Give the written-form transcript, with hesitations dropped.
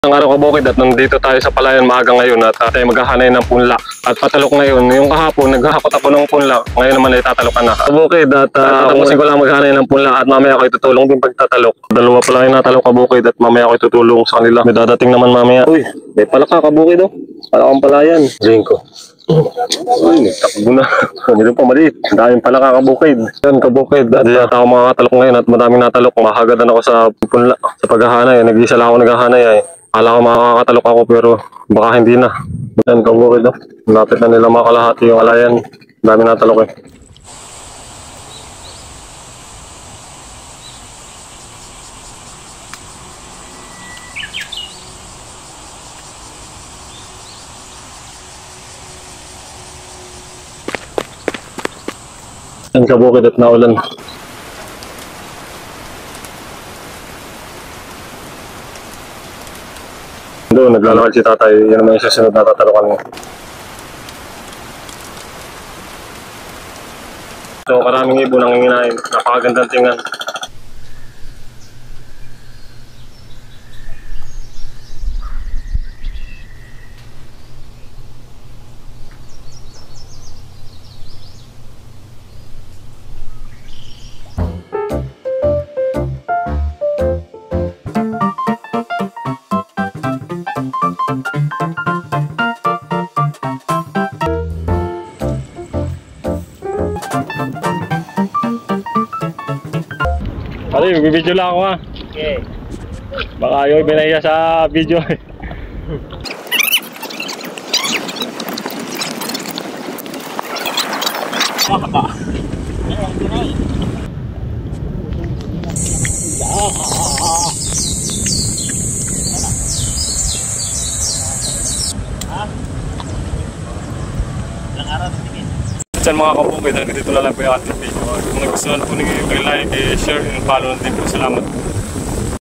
Ang araw kabukid at nandito tayo sa palayan maaga ngayon at tayo maghahanay ng punla at patalok ngayon. Yung kahapon naghahakot ako ng punla, ngayon naman ay tatalokan na kabukid at tapusin ko lang maghanay ng punla at mamaya ako itutulong din pagtatalok. Dalawa pa lang yung natalok kabukid at mamaya ako itutulong sa kanila. May dadating naman mamaya. Uy, may palaka kabukid oh. Palakang palayan. Zinko. Uy, nagtakbo na. Hindi pa maliit. Daming palaka kabukid. Yan kabukid. At ako mga katalok ngayon at madaming natalok. Mahagadan ako sa punla. Sa paghahanay. Nag-isa lang ako naghahanay ay. Akala ko makakatalok ako pero baka hindi na. Yan kabukid oh. Lapit na nila makalahati yung alayan. Dami natalok eh. Yan kabukid at naulan. Doon, naglalakad si tatay. Yan naman yung susunod na tatalokan mo. So, maraming ibon ang hinginain. Napakagandang tingnan. Pare, magbibideo lang ako ha. Okay. Baka ayaw ibinahiya sa video eh. Diyan mga kabukid, dito na lang po yung ating video. Kung nagustuhan po nyo, i-like, i-share, i-follow na din po. Salamat.